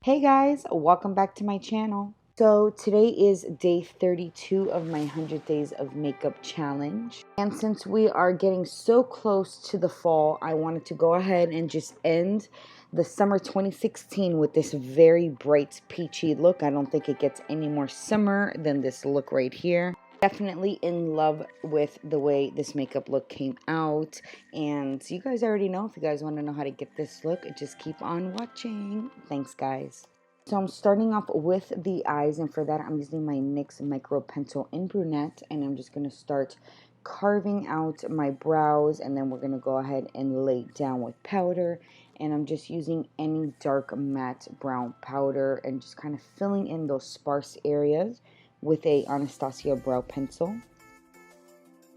Hey guys, welcome back to my channel. So today is day 32 of my 100 days of makeup challenge. And since we are getting so close to the fall, I wanted to go ahead and just end the summer 2016 with this very bright peachy look. I don't think it gets any more summer than this look right here. Definitely in love with the way this makeup look came out, and you guys already know. If you guys want to know how to get this look, just keep on watching. Thanks guys. So I'm starting off with the eyes, and for that I'm using my NYX micro pencil in brunette, and I'm just going to start carving out my brows, and then we're going to go ahead and lay it down with powder. And I'm just using any dark matte brown powder and just kind of filling in those sparse areas with a Anastasia brow pencil.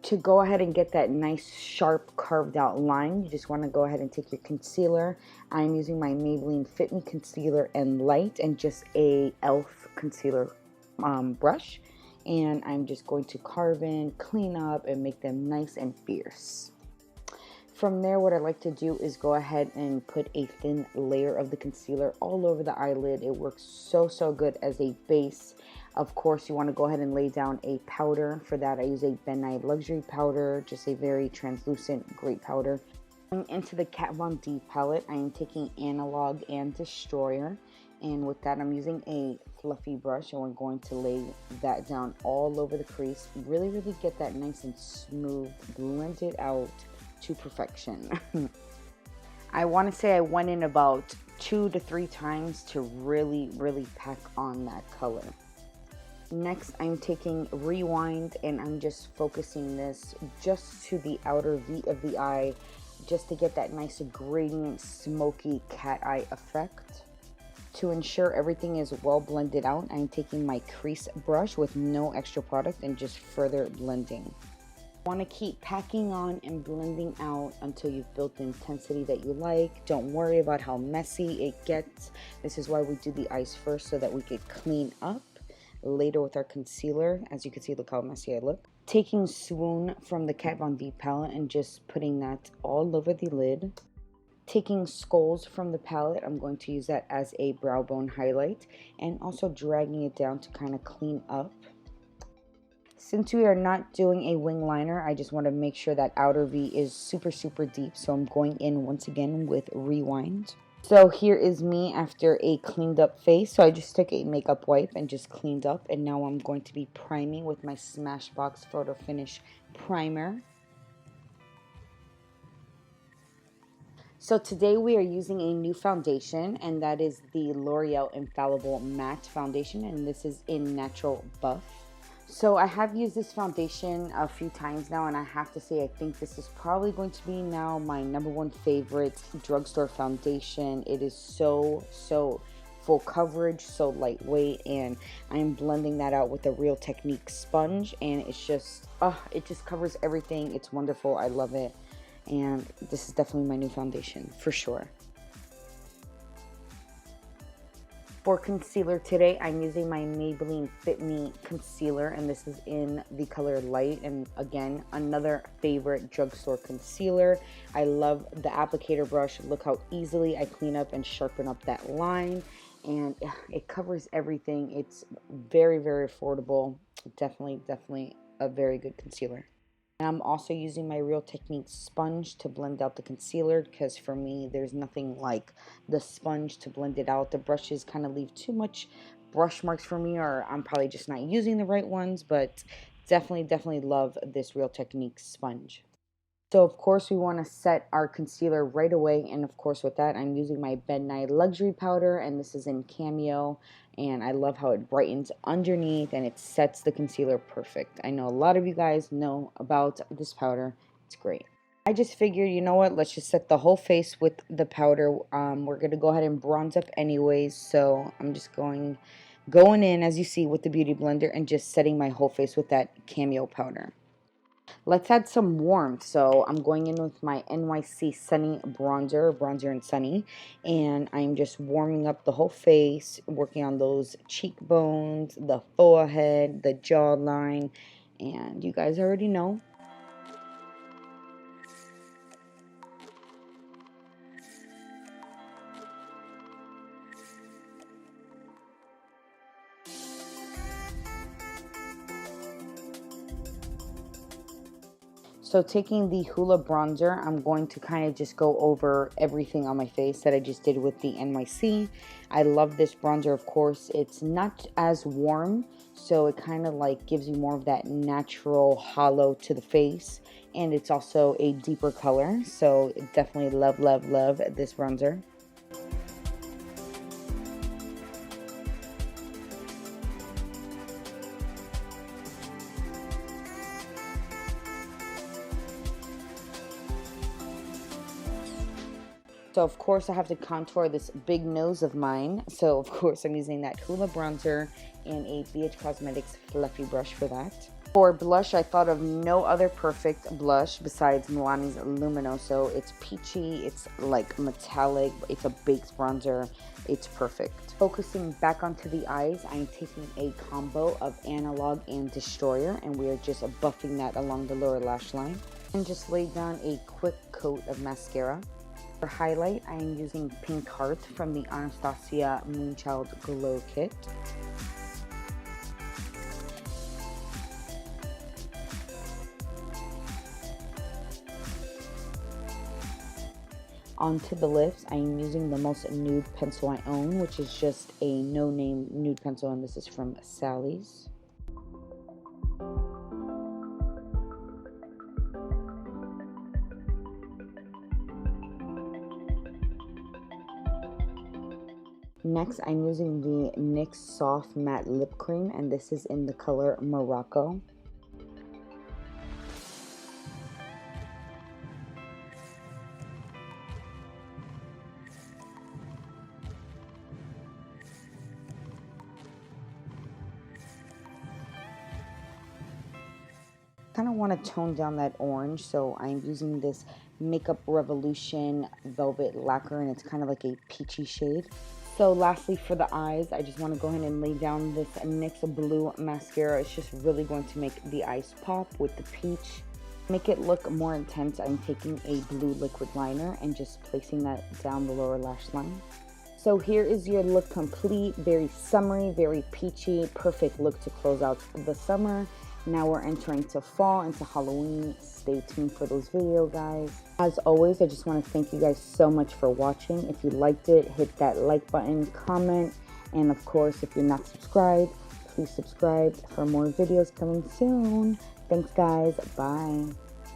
To go ahead and get that nice sharp carved out line, you just want to go ahead and take your concealer. I'm using my Maybelline Fit Me Concealer in Light and just a e.l.f. concealer brush, and I'm just going to carve in, clean up, and make them nice and fierce. From there, what I like to do is go ahead and put a thin layer of the concealer all over the eyelid. It works so good as a base. Of course, you want to go ahead and lay down a powder. For that, I use a Ben Nye Luxury powder, just a very translucent, great powder. Going into the Kat Von D palette, I am taking Analog and Destroyer. And with that, I'm using a fluffy brush, and we're going to lay that down all over the crease. Really get that nice and smooth, blend it out to perfection. I want to say I went in about 2 to 3 times to really pack on that color. Next, I'm taking Rewind, and I'm just focusing this just to the outer V of the eye, just to get that nice gradient smoky cat eye effect. To ensure everything is well blended out, I'm taking my crease brush with no extra product and just further blending. Want to keep packing on and blending out until you've built the intensity that you like. Don't worry about how messy it gets. This is why we do the eyes first, so that we could clean up later with our concealer. As you can see, look how messy I look. Taking Swoon from the Kat Von D palette and just putting that all over the lid. Taking Skulls from the palette, I'm going to use that as a brow bone highlight, and also dragging it down to kind of clean up. Since we are not doing a wing liner, I just want to make sure that outer V is super deep, so I'm going in once again with Rewind. So here is me after a cleaned up face. So I just took a makeup wipe and just cleaned up, and now I'm going to be priming with my Smashbox Photo Finish primer. So today we are using a new foundation, and that is the L'Oreal Infallible Matte Foundation, and this is in Natural Buff. So I have used this foundation a few times now, and I have to say I think this is probably going to be now my #1 favorite drugstore foundation. It is so full coverage, so lightweight, and I am blending that out with a Real Technique sponge, and it's just, it just covers everything. It's wonderful. I love it, and this is definitely my new foundation for sure. For concealer today, I'm using my Maybelline Fit Me concealer, and this is in the color Light, and again, another favorite drugstore concealer. I love the applicator brush. Look how easily I clean up and sharpen up that line, and it covers everything. It's very affordable. Definitely a very good concealer. And I'm also using my Real Technique sponge to blend out the concealer, because for me, there's nothing like the sponge to blend it out. The brushes kind of leave too much brush marks for me, or I'm probably just not using the right ones, but definitely love this Real Technique sponge. So of course we want to set our concealer right away, and of course with that I'm using my Ben Nye Luxury powder, and this is in Cameo, and I love how it brightens underneath and it sets the concealer perfect. I know a lot of you guys know about this powder. It's great. I just figured, you know what, let's just set the whole face with the powder. We're going to go ahead and bronze up anyways, so I'm just going in, as you see, with the Beauty Blender and just setting my whole face with that Cameo powder. Let's add some warmth. So I'm going in with my NYC Sunny bronzer and Sunny, and I'm just warming up the whole face, working on those cheekbones, the forehead, the jawline, and you guys already know. So taking the Hoola bronzer, I'm going to kind of just go over everything on my face that I just did with the NYC. I love this bronzer, of course. It's not as warm, so it kind of like gives you more of that natural hollow to the face. And it's also a deeper color, so definitely love, love, love this bronzer. So of course I have to contour this big nose of mine. So of course I'm using that Hoola bronzer and a BH Cosmetics fluffy brush for that. For blush, I thought of no other perfect blush besides Milani's Luminoso. It's peachy, it's like metallic, it's a baked bronzer, it's perfect. Focusing back onto the eyes, I'm taking a combo of Analog and Destroyer, and we are just buffing that along the lower lash line. And just lay down a quick coat of mascara. For highlight, I am using Pink Heart from the Anastasia Moonchild Glow Kit. Onto the lips, I am using the most nude pencil I own, which is just a no-name nude pencil, and this is from Sally's. Next, I'm using the NYX Soft Matte Lip Cream, and this is in the color Morocco. Kind of want to tone down that orange, so I'm using this Makeup Revolution Velvet Lacquer, and it's kind of like a peachy shade. So lastly, for the eyes, I just want to go ahead and lay down this NYX Blue Mascara. It's just really going to make the eyes pop with the peach. Make it look more intense, I'm taking a blue liquid liner and just placing that down the lower lash line. So here is your look complete. Very summery, very peachy, perfect look to close out the summer. Now we're entering to fall, into Halloween. Stay tuned for those videos, guys. As always, I just want to thank you guys so much for watching. If you liked it, hit that like button, comment, and of course, if you're not subscribed, please subscribe for more videos coming soon. Thanks, guys. Bye.